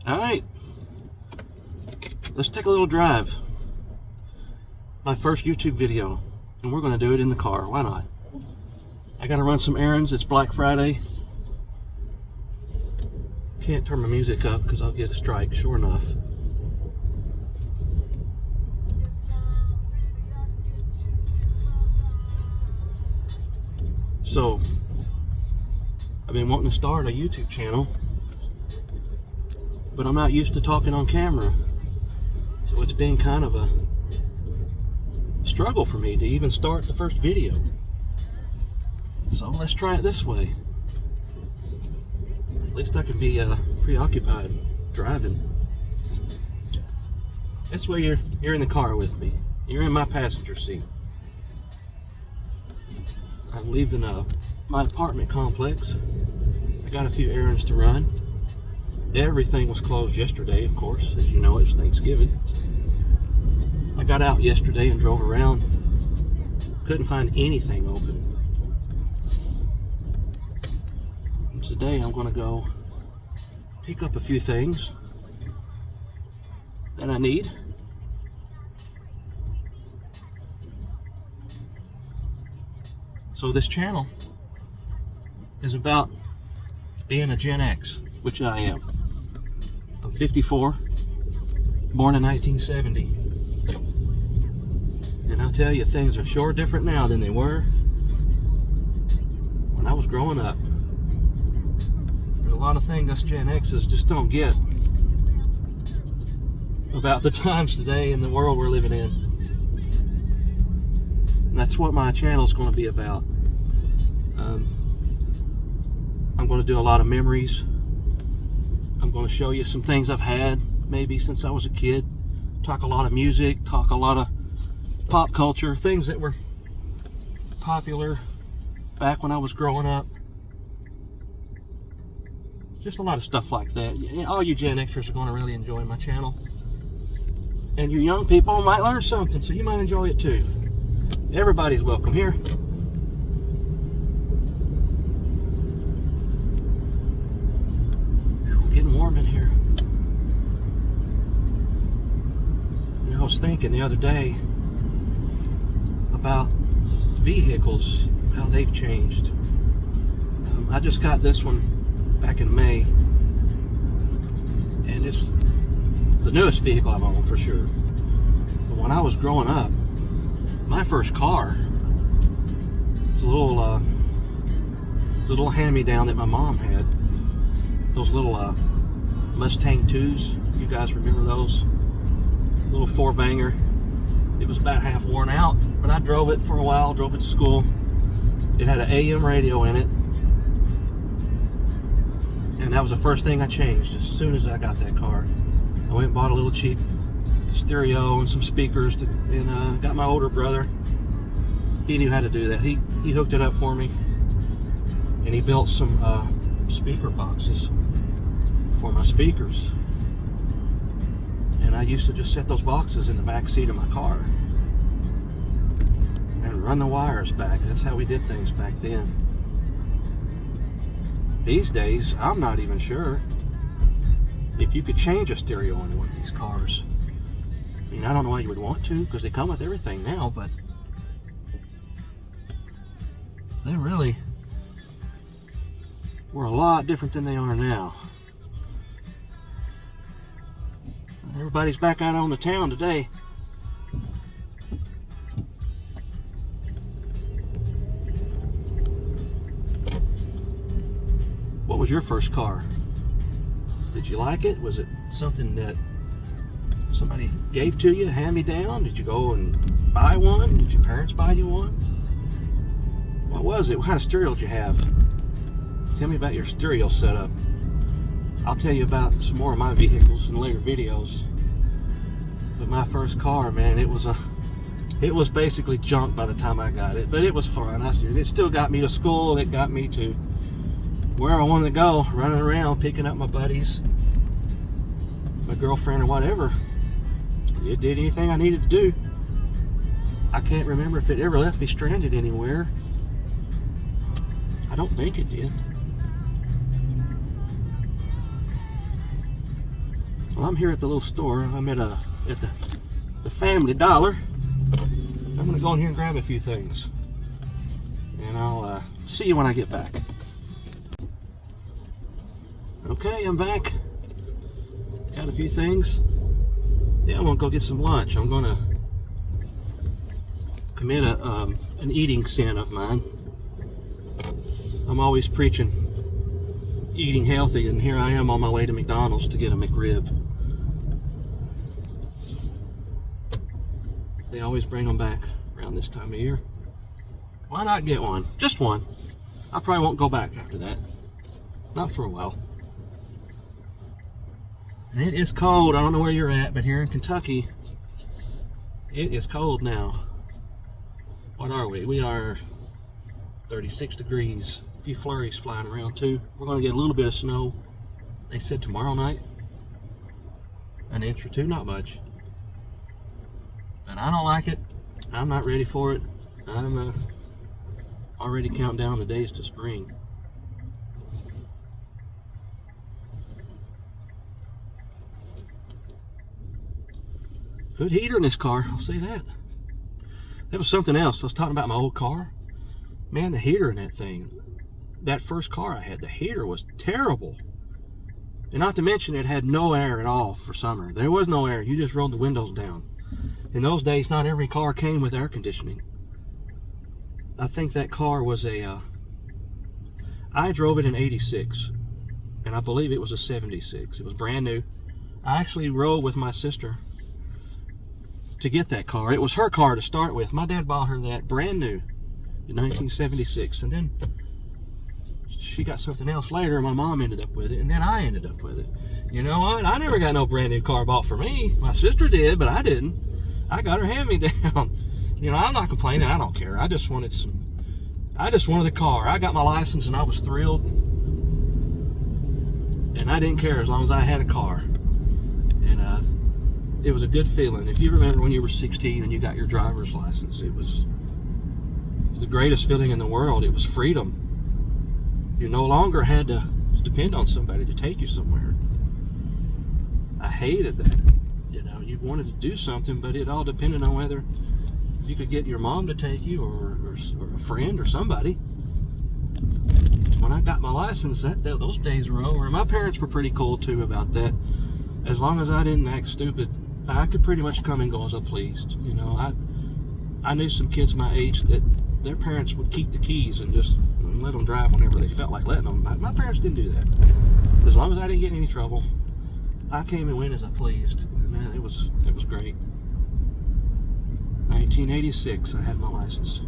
Alright, let's take a little drive. My first YouTube video, and we're going to do it in the car. Why not? I got to run some errands. It's Black Friday. Can't turn my music up because I'll get a strike, sure enough. So, I've been wanting to start a YouTube channel, but I'm not used to talking on camera. So it's been kind of a struggle for me to even start the first video. So let's try it this way. At least I can be preoccupied driving. This way you're in the car with me. You're in my passenger seat. I'm leaving my apartment complex. I got a few errands to run. Everything was closed yesterday, of course. As you know, it's Thanksgiving. I got out yesterday and drove around. Couldn't find anything open. And today I'm going to go pick up a few things that I need. So this channel is about being a Gen X, which I am. I'm 54, born in 1970. And I'll tell you, things are sure different now than they were when I was growing up. There's a lot of things us Gen X's just don't get about the times today in the world we're living in. And that's what my channel is going to be about. I'm going to do a lot of memories. I'm going to show you some things I've had maybe since I was a kid. Talk a lot of music, talk a lot of pop culture, things that were popular back when I was growing up. Just a lot of stuff like that. All you Gen Xers are going to really enjoy my channel. And you young people might learn something, so you might enjoy it too. Everybody's welcome here. Getting warm in here. You know, I was thinking the other day about vehicles, how they've changed. I just got this one back in May, and it's the newest vehicle I've owned for sure. But when I was growing up, my first car was a little hand-me-down that my mom had. Those little Mustang 2s, if you guys remember those. Little four-banger. It was about half worn out, but I drove it for a while, drove it to school. It had an AM radio in it. And that was the first thing I changed as soon as I got that car. I went and bought a little cheap stereo and some speakers and got my older brother. He knew how to do that. He hooked it up for me, and he built some speaker boxes for my speakers. And I used to just set those boxes in the back seat of my car and run the wires back. That's how we did things back then. These days, I'm not even sure if you could change a stereo in one of these cars. I mean, I don't know why you would want to, because they come with everything now, but they really were a lot different than they are now. Everybody's back out on the town today. What was your first car? Did you like it? Was it something that somebody gave to you, hand me down? Did you go and buy one? Did your parents buy you one? What was it? What kind of stereo did you have? Tell me about your stereo setup. I'll tell you about some more of my vehicles in later videos. But my first car, man, it was basically junk by the time I got it, but it was fun. It still got me to school. It got me to where I wanted to go, running around, picking up my buddies, my girlfriend, or whatever. It did anything I needed to do. I can't remember if it ever left me stranded anywhere. I don't think it did. Well, I'm here at the little store. I'm at the Family Dollar. I'm gonna go in here and grab a few things, and I'll see you when I get back. Okay, I'm back. Got a few things. Yeah, I'm gonna go get some lunch. I'm gonna commit an eating sin of mine. I'm always preaching eating healthy, and here I am on my way to McDonald's to get a McRib. They always bring them back around this time of year. Why not get one? Just one. I probably won't go back after that. Not for a while. And it is cold. I don't know where you're at, but here in Kentucky, it is cold now. What are we? We are 36 degrees. A few flurries flying around too. We're going to get a little bit of snow. They said tomorrow night. An inch or two, not much. But I don't like it. I'm not ready for it. I'm already counting down the days to spring. Good heater in this car, I'll say that. That was something else. I was talking about my old car. Man, the heater in that thing. That first car I had, the heater was terrible. And not to mention it had no air at all for summer. There was no air. You just rolled the windows down. In those days, not every car came with air conditioning. I think that car was I drove it in '86, and I believe it was a '76. It was brand new. I actually rode with my sister to get that car. It was her car to start with. My dad bought her that brand new in 1976, and then she got something else later, and my mom ended up with it, and then I ended up with it. You know what? I never got no brand new car bought for me. My sister did, but I didn't. I got her hand-me-down. You know, I'm not complaining. I don't care. I just wanted the car. I got my license and I was thrilled. And I didn't care as long as I had a car. And it was a good feeling. If you remember when you were 16 and you got your driver's license, it was the greatest feeling in the world. It was freedom. You no longer had to depend on somebody to take you somewhere. I hated that. You know, you wanted to do something, but it all depended on whether you could get your mom to take you or a friend or somebody. When I got my license, those days were over. My parents were pretty cool too about that. As long as I didn't act stupid, I could pretty much come and go as I pleased. You know, I knew some kids my age that their parents would keep the keys and just let them drive whenever they felt like letting them. My parents didn't do that. As long as I didn't get in any trouble, I came and went as I pleased. And man, it was great. 1986, I had my license.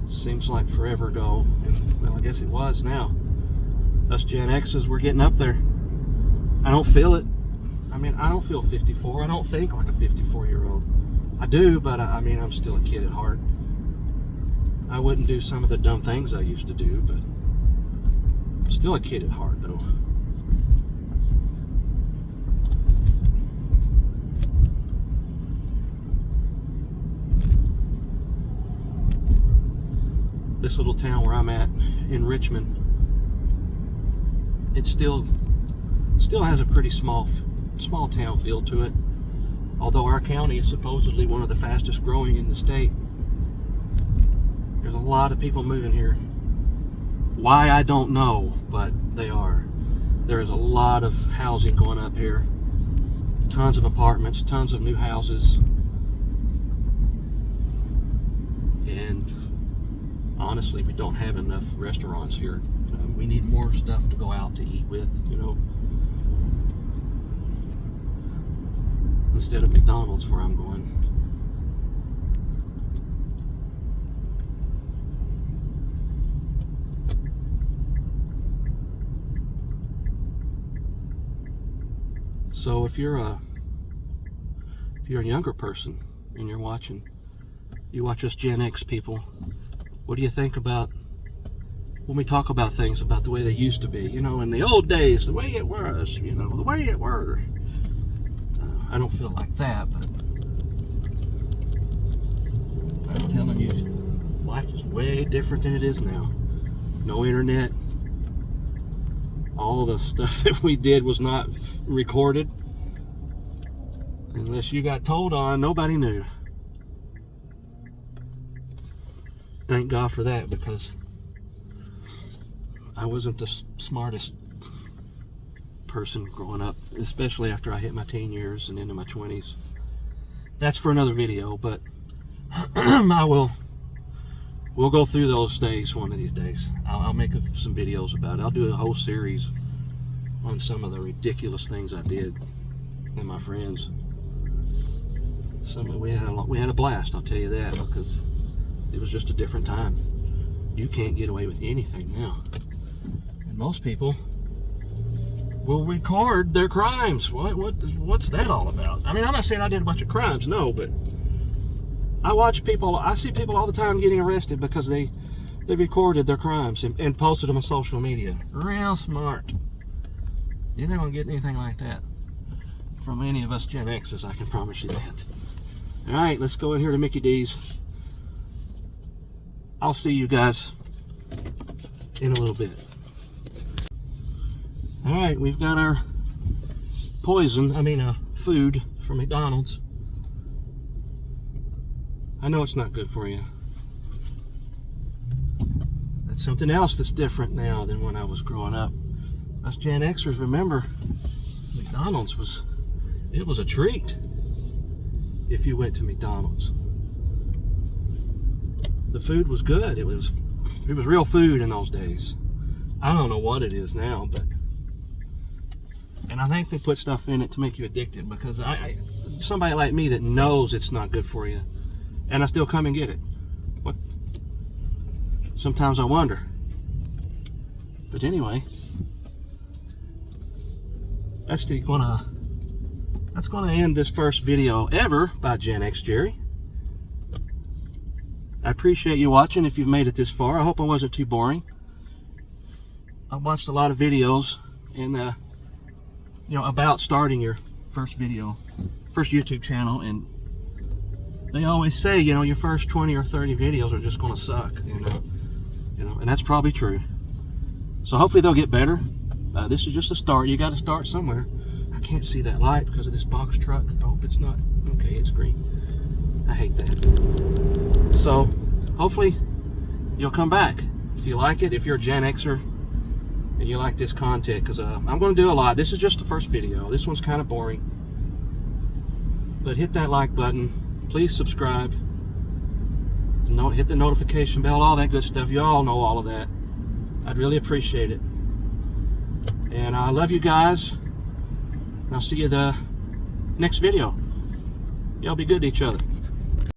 Seems like forever ago, and well, I guess it was now. Us Gen X's, we're getting up there. I don't feel it. I mean, I don't feel 54. I don't think like a 54-year-old. I do, but I mean, I'm still a kid at heart. I wouldn't do some of the dumb things I used to do, but I'm still a kid at heart, though. This little town where I'm at in Richmond, it still has a pretty small town feel to it. Although our county is supposedly one of the fastest growing in the state, there's a lot of people moving here. Why, I don't know, but they are. There is a lot of housing going up here. Tons of apartments, tons of new houses. And honestly, we don't have enough restaurants here. We need more stuff to go out to eat with, you know. Instead of McDonald's where I'm going. So if you're a younger person and you're watching, you watch us Gen X people, what do you think about when we talk about things about the way they used to be? You know, in the old days, the way it was, you know, the way it were. I don't feel like that, but I'm telling you, life is way different than it is now. No internet, all the stuff that we did was not recorded. Unless you got told on, nobody knew. Thank God for that, because I wasn't the smartest person growing up, especially after I hit my teen years and into my 20s. That's for another video, but we'll go through those days one of these days. I'll make some videos about it. I'll do a whole series on some of the ridiculous things I did and my friends. We had a blast, I'll tell you that, because it was just a different time. You can't get away with anything now. And most people will record their crimes. What's that all about? I mean, I'm not saying I did a bunch of crimes, no, but I see people all the time getting arrested because they recorded their crimes and posted them on social media. Real smart. You're not going to get anything like that from any of us Gen X's, I can promise you that. All right, let's go in here to Mickey D's. I'll see you guys in a little bit. All right, we've got our food from McDonald's. I know it's not good for you. That's something else that's different now than when I was growing up. Us Gen Xers remember McDonald's was a treat if you went to McDonald's. The food was good. It was real food in those days. I don't know what it is now, and I think they put stuff in it to make you addicted, because somebody like me that knows it's not good for you, and I still come and get it. Sometimes I wonder. But anyway, that's gonna end this first video ever by Gen X Jerry. I appreciate you watching if you've made it this far. I hope I wasn't too boring. I watched a lot of videos and about starting your first YouTube channel, and they always say, your first 20 or 30 videos are just going to suck, and that's probably true. So hopefully they'll get better. This is just a start. You got to start somewhere. I can't see that light because of this box truck. I hope it's not. Okay, it's green. I hate that. So hopefully you'll come back if you like it, if you're a Gen Xer and you like this content, because I'm going to do a lot. This is just the first video. This one's kind of boring, but hit that like button. Please subscribe. Hit the notification bell, all that good stuff. You all know all of that. I'd really appreciate it. And I love you guys. And I'll see you the next video. Y'all be good to each other.